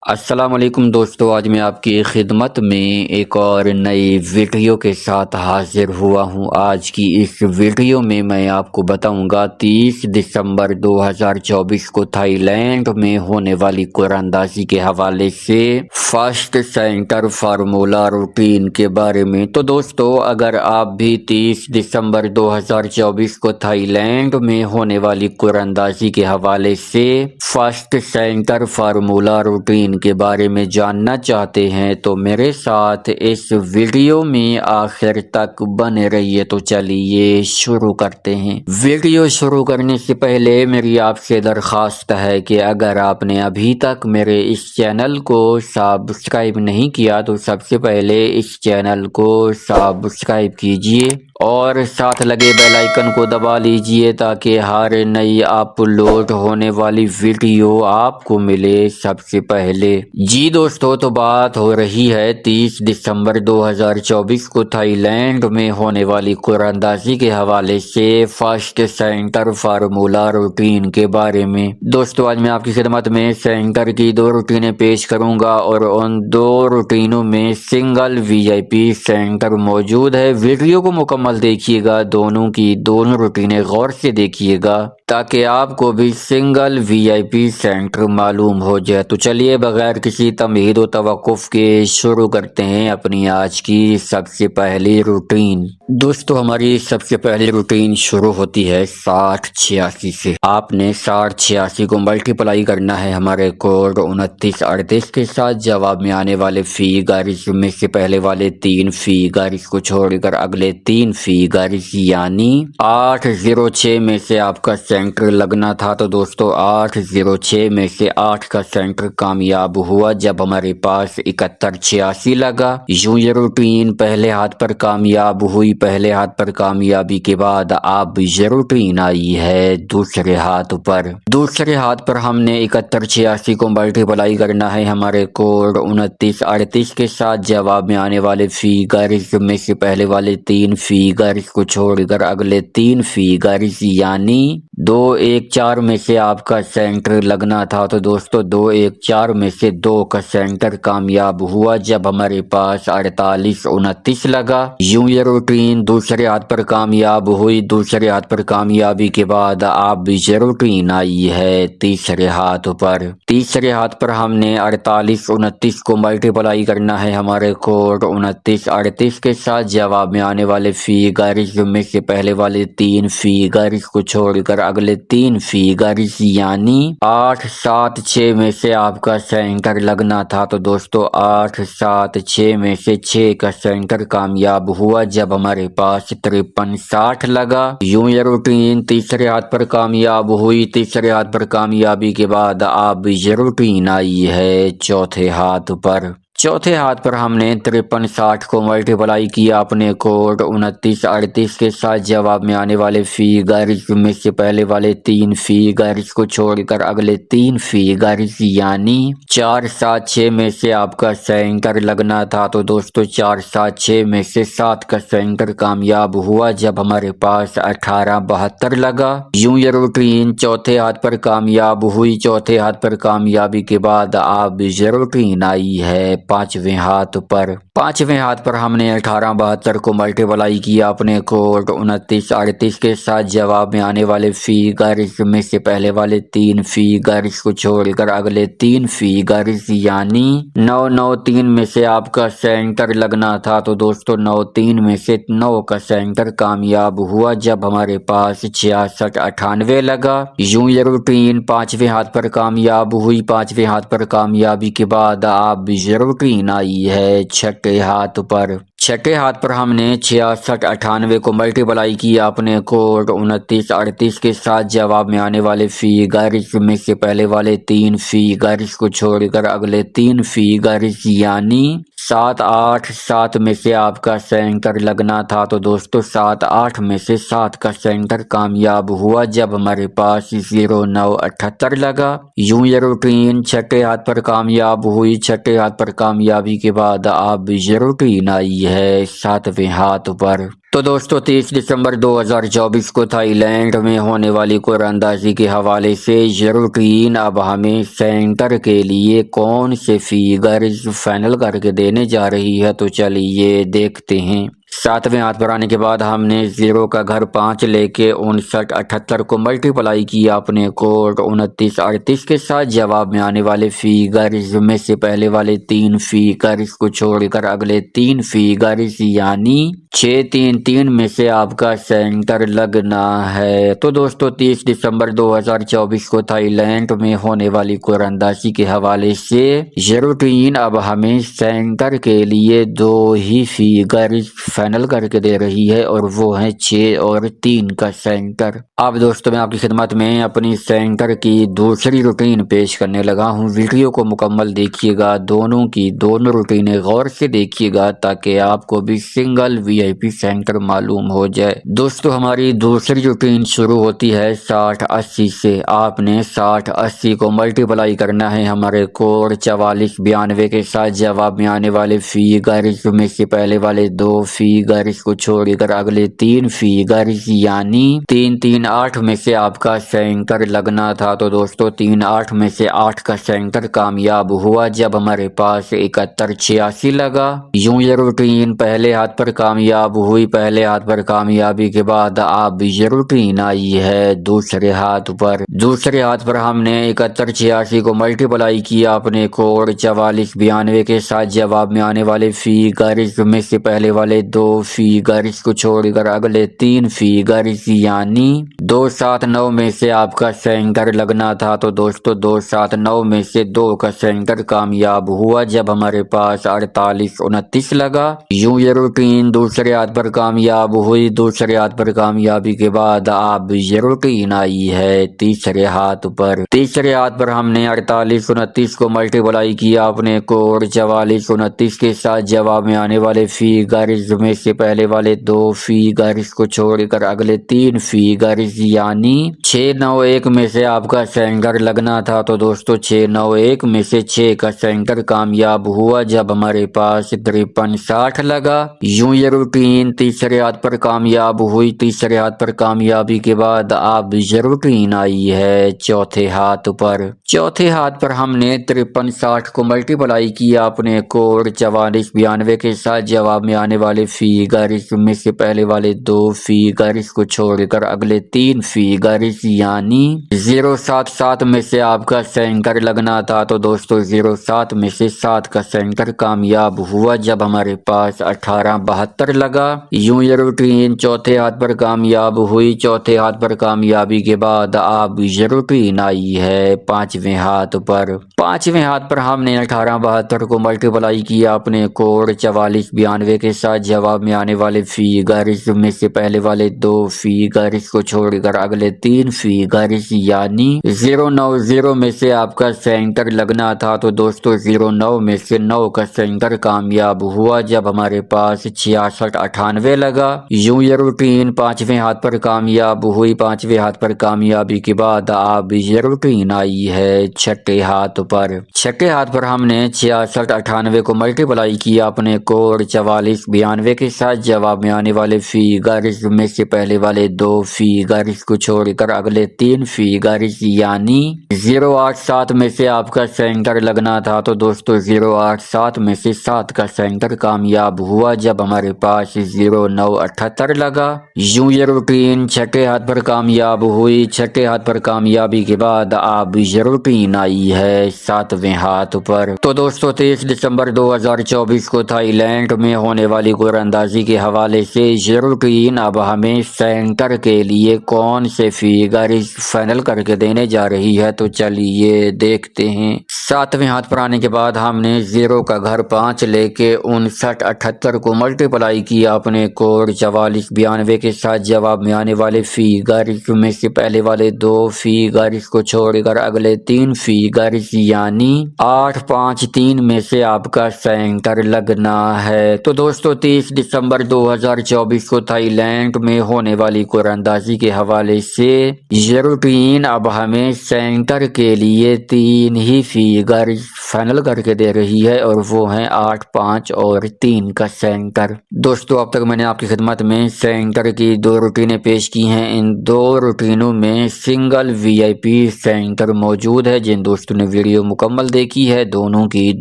السلام علیکم دوستو، آج میں آپ کی خدمت میں ایک اور نئی ویڈیو کے ساتھ حاضر ہوا ہوں۔ آج کی اس ویڈیو میں میں آپ کو بتاؤں گا 30 دسمبر 2024 کو تھائی لینڈ میں ہونے والی قرآن اندازی کے حوالے سے فرسٹ سینٹر فارمولا روٹین کے بارے میں۔ تو دوستو، اگر آپ بھی 30 دسمبر 2024 کو تھائی لینڈ میں ہونے والی قرآن اندازی کے حوالے سے فرسٹ سینٹر فارمولا روٹین کے بارے میں جاننا چاہتے ہیں تو میرے ساتھ اس ویڈیو میں آخر تک بنے رہیے۔ تو چلیے شروع کرتے ہیں۔ ویڈیو شروع کرنے سے پہلے میری آپ سے درخواست ہے کہ اگر آپ نے ابھی تک میرے اس چینل کو سبسکرائب نہیں کیا تو سب سے پہلے اس چینل کو سبسکرائب کیجیے اور ساتھ لگے بیل آئیکن کو دبا لیجیے تاکہ ہر نئی اپلوڈ ہونے والی ویڈیو آپ کو ملے سب سے پہلے۔ جی دوستو، تو بات ہو رہی ہے 30 دسمبر 2024 کو تھائی لینڈ میں ہونے والی قرآن اندازی کے حوالے سے فرسٹ سینٹر فارمولا روٹین کے بارے میں۔ دوستو، آج میں آپ کی خدمت میں سینٹر کی دو روٹینیں پیش کروں گا اور ان دو روٹینوں میں سنگل وی آئی پی سینٹر موجود ہے۔ ویڈیو کو مکمل دیکھیے گا، دونوں کی دونوں روٹینیں غور سے دیکھیے گا تاکہ آپ کو بھی سنگل وی آئی پی سینٹر معلوم ہو جائے۔ تو چلیے بغیر کسی تمہید و توقف کے شروع کرتے ہیں اپنی آج کی سب سے پہلی روٹین۔ دوستو، ہماری سب سے پہلی روٹین شروع ہوتی ہے 6086 سے۔ آپ نے 6086 کو ملٹیپلائی کرنا ہے ہمارے کوڈ 2938 کے ساتھ۔ جواب میں آنے والے فیگرز میں سے پہلے والے 3 فیگرز کو چھوڑ کر اگلے 3 فیگرز یعنی 806 میں سے آپ کا سینٹر لگنا تھا۔ تو دوستو، 806 میں سے 8 کا سینٹر کامیاب ہوا جب ہمارے پاس 7186 لگا۔ یوں یہ روٹین پہلے ہاتھ پر کامیاب ہوئی۔ پہلے ہاتھ پر کامیابی کے بعد اب یہ روٹین آئی ہے دوسرے ہاتھ پر۔ دوسرے ہاتھ پر ہم نے 7186 کو ملٹیپلائی کرنا ہے ہمارے کوڈ 2938 کے ساتھ۔ جواب میں آنے والے فیگرز میں سے پہلے والے 3 فیگرز کو چھوڑ کر اگلے 3 فیگرز یعنی 214 میں سے آپ کا سینٹر لگنا تھا۔ تو دوستو، 214 میں سے 2 کا سینٹر کامیاب ہوا جب ہمارے پاس 4829 لگا۔ یوں یہ روٹین دوسرے ہاتھ پر کامیاب ہوئی۔ دوسرے ہاتھ پر کامیابی کے بعد اب یہ روٹین آئی ہے تیسرے ہاتھ پر۔ تیسرے ہاتھ پر ہم نے 4829 کو ملٹیپلائی کرنا ہے ہمارے کوڈ 2938 کے ساتھ۔ جواب میں آنے والے فیگرز میں سے پہلے والے 3 فیگرز کو چھوڑ کر اگلے 3 فیگرز یعنی 876 میں سے آپ کا سینٹر لگنا تھا۔ تو دوستو، 876 میں سے 6 کا سینٹر کامیاب ہوا جب ہمارے پاس 5360 لگا۔ یوں یہ روٹین تیسرے ہاتھ پر کامیاب ہوئی۔ تیسرے ہاتھ پر کامیابی کے بعد اب یہ روٹین آئی ہے چوتھے ہاتھ پر۔ چوتھے ہاتھ پر ہم نے 5360 کو ملٹیپلائی کیا اپنے کوڈ 2938 کے ساتھ۔ جواب میں آنے والے فیگرز میں سے پہلے والے 3 فیگرز کو چھوڑ کر اگلے 3 فیگرز یعنی 476 میں سے آپ کا سینٹر لگنا تھا۔ تو دوستو، 476 میں سے 7 کا سینٹر کامیاب ہوا جب ہمارے پاس 1872 لگا۔ یوں یہ روٹین چوتھے ہاتھ پر کامیاب ہوئی۔ چوتھے ہاتھ پر کامیابی کے بعد اب یہ روٹین آئی ہے پانچویں ہاتھ پر۔ پانچویں ہاتھ پر ہم نے 1872 کو ملٹیپلائی کیا اپنے کوڈ 2938 کے ساتھ۔ جواب میں آنے والے فیگرز میں سے پہلے والے 3 فیگرز کو چھوڑ کر اگلے 3 فیگرز یعنی 993 میں سے آپ کا سینٹر لگنا تھا۔ تو دوستو، 93 میں سے 9 کا سینٹر کامیاب ہوا جب ہمارے پاس 6698 لگا۔ یوں یہ روٹین پانچویں ہاتھ پر کامیاب ہوئی۔ پانچویں ہاتھ پر کامیابی کے بعد اب یہ روٹین آئی ہے چھٹے ہاتھ پر۔ چھٹے ہاتھ پر ہم نے 6698 کو ملٹیپلائی کیا اپنے کوڈ 2938 کے ساتھ۔ جواب میں آنے والے فیگرز میں سے پہلے والے 3 فیگرز کو چھوڑ کر اگلے 3 فیگرز یعنی 787 میں سے آپ کا سینٹر لگنا تھا۔ تو دوستو، 78 میں سے 7 کا سینٹر کامیاب ہوا جب ہمارے پاس 0978 لگا۔ یوں یہ روٹین چھٹے ہاتھ پر کامیاب ہوئی۔ چھٹے ہاتھ پر کامیابی کے بعد اب یہ روٹین آئی है 7वें हाथ पर। तो दोस्तों 30 दिसंबर 2024 को थाईलैंड में होने वाली कुरानंदाजी के हवाले से ज़रूरीन अब हमें सेंटर के लिए कौन से फिगर्स फाइनल करके देने जा रही है, तो चलिए देखते हैं। 7वें हाथ पर आने के बाद हमने 0 का घर 5 लेके 5978 को मल्टीप्लाई किया अपने कोड 2938 के साथ। जवाब में आने वाले फिगर्स में से पहले वाले 3 फिगर्स को छोड़कर अगले 3 फिगर्स यानी 633 में से आपका सेंटर लगना है। तो दोस्तों 30 दिसंबर 2024 को थाईलैंड में होने वाली कुरानंदाजी के हवाले से ज़रूरीन अब हमें सेंटर के लिए 2 ही फिगर्स फाइनल करके दे रही है और वो है 6 और 3 का सेंटर। अब दोस्तों मैं आपकी खिदमत में अपनी सेंटर की दूसरी रूटीन पेश करने लगा हूँ। वीडियो को मुकम्मल देखिएगा, दोनों की दोनों रूटीनें गौर से देखिएगा ताकि आपको भी सिंगल वीआईपी सेंटर मालूम हो जाए। दोस्तों हमारी दूसरी रूटीन शुरू होती है 60-80 से। आपने 60-80 को मल्टीप्लाई करना है हमारे कोड 4492 के साथ। जवाब में आने वाले फिगर्स में से पहले वाले 2 फिगर्स को छोड़कर अगले 3 फिगर्स यानी 338 में से आपका सेंटर लगना था। तो दोस्तों 38 में से 8 का सेंटर कामयाब हुआ जब हमारे पास 7186 लगा। यूं ये रूटीन पहले हाथ पर कामयाब हुई। पहले हाथ पर कामयाबी के बाद अब ये रूटीन आई है दूसरे हाथ पर। दूसरे हाथ पर हमने 7186 को मल्टीप्लाई किया अपने कोड 4492 के साथ। जवाब में आने वाले फिगर्स में से पहले वाले 2 फिगर्स को छोड़कर अगले 3 फिगर्स यानी 279 में से आपका सेंटर लगना था। तो दोस्तों 279 में से 2 का सेंटर कामयाब हुआ जब हमारे पास 4829 लगा। यूं ये रूटीन दूसरे हाथ पर कामयाब हुई। दूसरे हाथ पर कामयाबी के बाद अब ये रूटीन आई है तीसरे हाथ पर। तीसरे हाथ पर हमने 4829 को मल्टीप्लाई किया अपने कोड 4429 के साथ। जवाब में आने वाले फिगर्स में से पहले वाले 2 फिगर्स को छोड़कर अगले 3 फिगर्स यानी 691 में से आपका सेंटर लगना था। तो दोस्तों 691 में से 6 का सेंटर कामयाब हुआ जब हमारे पास 5360 लगा। यूं ये रूटीन तीसरे हाथ पर कामयाब हुई। तीसरे हाथ पर कामयाबी के बाद अब ये रूटीन आई है चौथे हाथ पर। चौथे हाथ पर हमने 5360 को मल्टीप्लाई किया अपने कोड 4492 के साथ। जवाब में आने वाले फिगर्स में से पहले वाले 2 फिगर्स को छोड़कर अगले 3 फिगर्स यानी 077 में से आपका सेंटर लगना था। तो दोस्तों 07 में से 7 का सेंटर कामयाब हुआ जब हमारे पास 1872 लगा। यूं ये रूटीन चौथे हाथ पर कामयाब हुई। चौथे हाथ पर कामयाबी के बाद अब ये रूटीन आई है 5वें हाथ पर। 5वें हाथ पर हमने 1872 को मल्टीप्लाई किया अपने कोड 4492 के साथ। जवाब में आने वाले फिगर्स में से पहले वाले 2 फिगर्स को छोड़कर अगले 3 फिगर्स यानी 090 में से आपका सेंटर लगना था। तो दोस्तों 09 में से 9 का सेंटर कामयाब हुआ जब हमारे पास 6698 लगा। यूं ये रूटीन 5वें हाथ पर कामयाब हुई। 5वें हाथ पर कामयाबी के बाद अब ये रूटीन आई है छठे हाथ पर। छठे हाथ पर हमने 6698 को मल्टीप्लाई किया अपने कोड 4492 के साथ। जवाब में आने वाले फिगर्स में से पहले वाले 2 फिगर्स को छोड़कर अगले 3 फिगर्स यानी 087 में से आपका सेंटर लगना था। तो दोस्तों 087 में से 7 का सेंटर कामयाब हुआ जब हमारे पास 0978 लगा। यूं ये रूटीन छठे हाथ पर कामयाब हुई। छठे हाथ पर कामयाबी के बाद अब ये रूटीन आई है 7वें हाथ पर। तो दोस्तों 23 दिसंबर 2024 को थाईलैंड में होने वाली कुरानंदाजी के हवाले से ये रूटीन अब हमें सेंटर के लिए कौन से फिगर फाइनल करके देने जा रही है, तो चलिए देखते हैं। 7वें हाथ पर आने के बाद हमने 0 का घर 5 लेके 5978 को मल्टीप्लाई किया अपने कोड 4492 के साथ। जवाब में आने वाले फिगर्स में से पहले वाले 2 फिगर्स को छोड़कर अगले 3 फिगर्स यानी 853 में से आपका सेंटर लगना है। तो दोस्तों 30 दिसंबर 2024 को थाईलैंड में होने वाली कुरानंदाजी के हवाले से ये रूटीन अब हमें सेंटर के लिए 3 ही फिगर फाइनल करके दे रही है और वो हैं 8, 5 और 3 का सेंटर। दोस्तों अब तक मैंने आपकी खिदमत में सेंटर की 2 रूटीनें पेश की हैं। इन 2 रूटीनों में सिंगल VIP सेंटर मौजूद है। जिन दोस्तों ने वीडियो मुकम्मल देखी है, दोनों की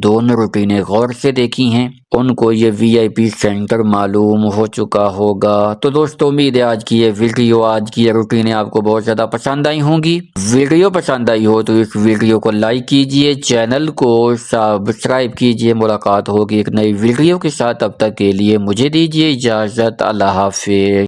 दोनों रूटीनें गौर से देखी हैं, उनको ये VIP सेंटर मालूम हो चुका होगा। तो दोस्तों उम्मीद है आज की ये वीडियो, आज की ये रूटीनें आपको बहुत ज़्यादा पसंद आई होंगी। वीडियो पसंद आई हो तो इस वीडियो को लाइक कीजिए, चैनल को सब्सक्राइब कीजिए। मुलाकात होगी एक नई वीडियो के साथ, तब तक के लिए मुझे दीजिए इजाज़त। अल्लाह हाफिज़।